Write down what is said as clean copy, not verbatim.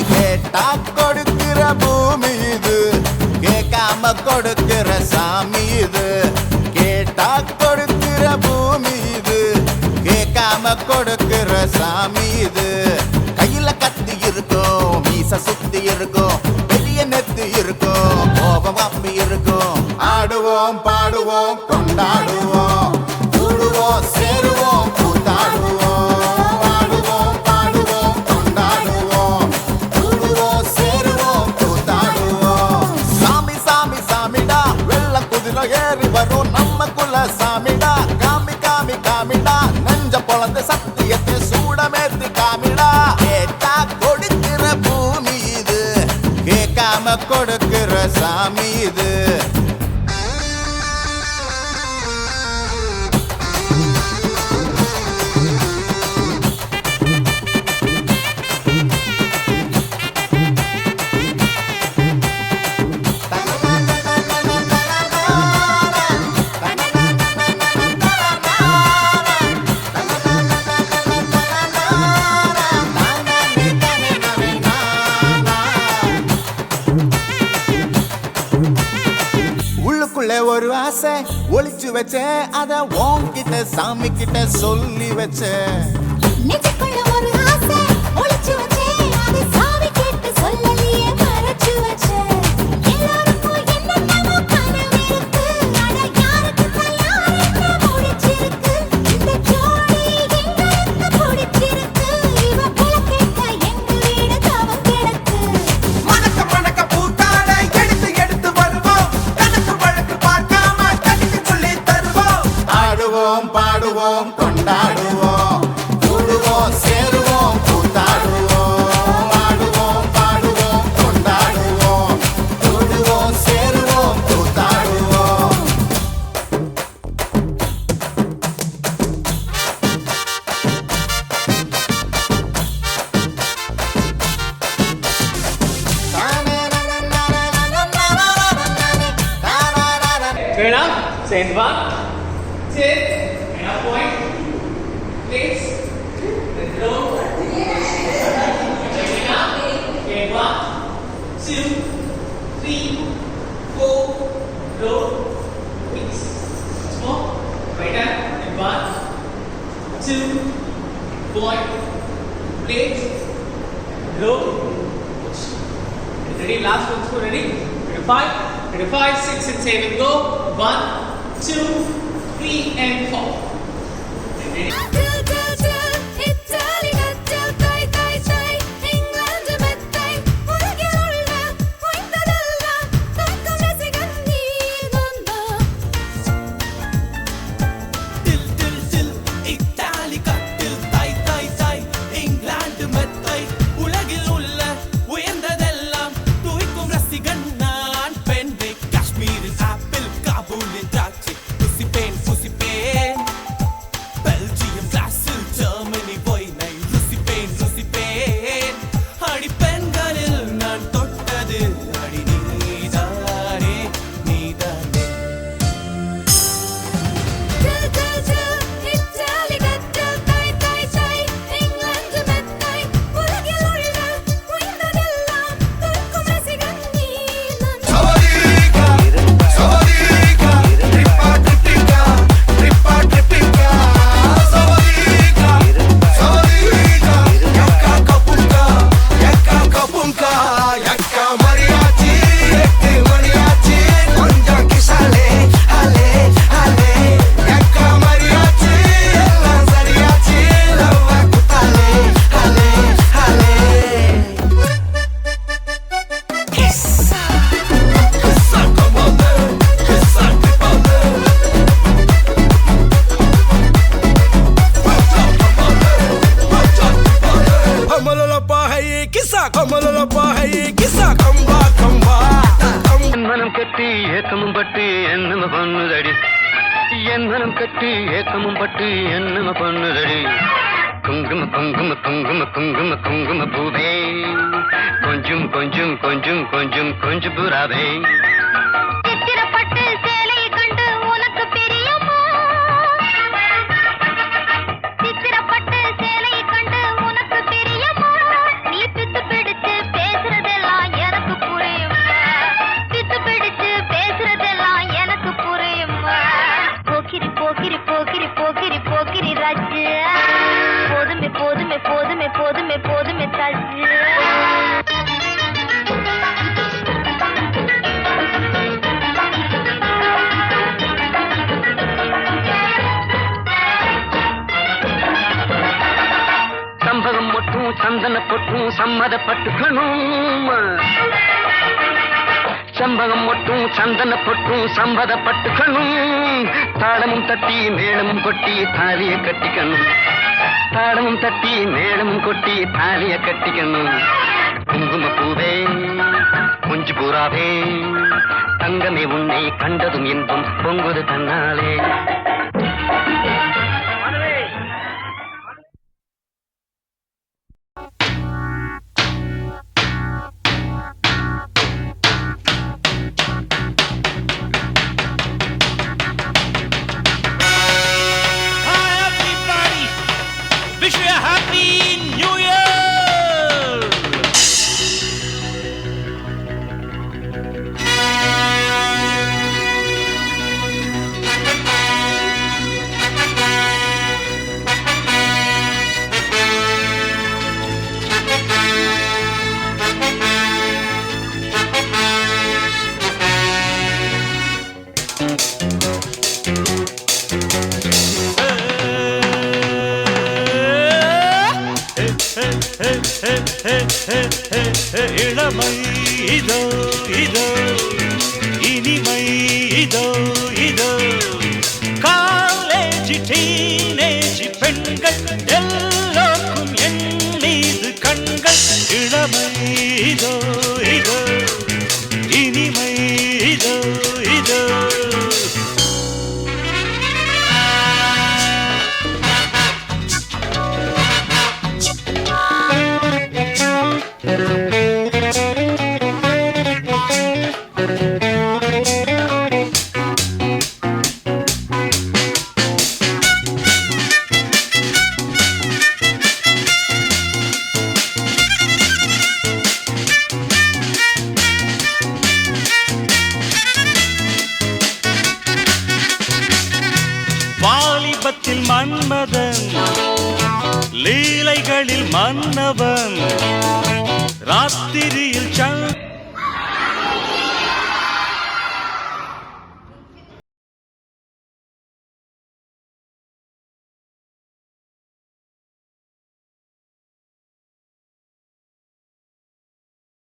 கேட்டா கொடுக்கிற பூமி இது, கேட்காம கொடுக்கிற சாமி இது. கேட்டா கொடுக்கிற பூமி இது, கேட்காம கொடுக்கிற சாமி இது. கையில கத்தி இருக்கும், மீச சுத்தி இருக்கும், பெரிய நெத்து இருக்கும், கோபம் அப்பி இருக்கும். ஆடுவோம் பாடுவோம் கொண்டாடுவோம், கூடுவோம் சேருவோம் கூத்தாடுவோம். ஆடுவோம் பாடுவோம் கொண்டாடுவோம், கூடுவோம் சேருவோம் கூத்தாடுவோம். சாமி சாமி சாமிடா, வெள்ள குதிரை ஏறி வரும் நம்ம குல சாமிடா. காமி காமி காமிடா, நெஞ்ச பொழந்து சத்தியத்தை சூடமேத்து காமிடா. கேட்டா கொடுக்கிற பூமி இது, கேட்காம கொடுக்கிற சாமி இது. உள்ளுக்குள்ளே ஒரு ஆசை ஒளிச்சு வச்சேன், அத உன்கிட்ட சாமி கிட்ட சொல்லி வச்சேன். நெஞ்சுக்குள்ள ஒரு ஆசை ஒளிச்சு வச்சேன், அதை சாமி கிட்ட சொல்லலையே மறைச்சு வச்சேன். எல்லாருக்கும் என்னென்னமோ கனவு இருக்கு, அட யாருக்குத்தான் யாரென்ன முடிச்சிருக்கு. இந்த ஜோடி எங்களுக்கு பிடிச்சிருக்கு, இவ போல கேட்ட எங்க வீடு தவம் கிடக்கு. மணக்க மணக்க பூத்தாட எடுத்து எடுத்து வருவோம், கணக்கு வழக்கு பார்க்காம கட்டிக்கு சொல்லி தருவோம். ஆடுவோம் பாடுவோம் கொண்டாடுவோம், கூடுவோம் சேருவோம் கூத்தாடுவோம். ஆடுவோம் பாடுவோம் கொண்டாடுவோம், கூடுவோம் சேருவோம் கூத்தாடுவோம். Turn up, stand one, sit, and up point, place, then throw, checking up, and 1, 2, 3, 4, roll, release. Once more, right hand, and 1, 2, point, place, roll, push. Ready, last one, go, ready, 25, 6 and 7, go, 1, 2, 3 and 4. Ready? Italy கட்டல் தாய் தாய் தாய், இங்கிலாந்து மெத்தை, உலகில் உள்ள உயர்ந்ததெல்லாம் தோற்கும் ரசிகன் நீதான். தில் தில் தில் இத்தாலி கட்டில் தாய் தாய் தாய், இங்கிலாந்து மெத்தை, உலகில் உள்ள உயர்ந்ததெல்லாம் தூய்க்கும் ரசிகன் நான். பெண்ணை காஷ்மீரின் ஆப்பிள், காபூலின் திராட்சை, புசிப்பேன் புசிப்பேன். பெல்ஜியம் கிளாஸில் ஜெர்மனி ஒயினை ருசிப்பேன் ருசிப்பேன். அடி பெண்களில் நான் தொட்டது அடி நீதானே நீதானே. இத்தாலி கட்டல் தாய் தாய் தாய், இங்கிலாந்து மெத்தை, உலகில் உள்ள உயர்ந்ததெல்லாம் தோற்கும் ரசிகன் நீதான். Sawadika, Sawadika, trippa tripika, trippa tripika. Sawadika, Sawadika, yakka kapunka, yakka mariachi, ekku mariachi, konjam kisale, hale hale. Yakka mariachi, ellam sariyachi, love kutale, hale hale. Kissa, kissa komande, kissa tripande. Kamalolapa hai kissa, kamalolapa hai kissa, kamba kamba. மனம் கட்டி ஏக்கமும் பட்டு என்னம பண்ணுதடி, என் மனம் கட்டி ஏக்கமும் பட்டு என்னம பண்ணுதடி. குங்கும குங்கும குங்கும குங்கும குங்கும பூவே, கொஞ்சம் கொஞ்சம் கொஞ்சம் கொஞ்சம் கொஞ்சம் புறாவே. சித்திரப்பட்டு சேலை கண்டு உனக்கு பிரியமா, சித்திரப்பட்டு சேலை கண்டு உனக்கு பிரியமா, நீ பித்து பிடித்து சம்மதப்பட்டுக்கணும். செம்பகம் மொட்டும் சந்தன பொட்டும் சம்மதப்பட்டுக்கணும். தாளமும் தட்டி மேளமும் கொட்டி தாலிய கட்டிக்கணும். தாளமும் தட்டி மேளமும் கொட்டி தாலிய கட்டிக்கணும். குங்குமப்பூவே கொஞ்சு பூராவே தங்கமே உன்னை கண்டதும் இன்பம் பொங்குது தன்னாலே. இளமை இதோ இதோ இனிமை இதோ இதோ காலேஜ் டீனேஜ் பெண்கள் எல்லோருக்கும் என் மீது கண்கள். இளமை இதோ இதோ இனிமை இதோ இதோ. வாலிபத்தில் மன்மதன் லீலைகளில் மன்னவன் ராத்திரியில்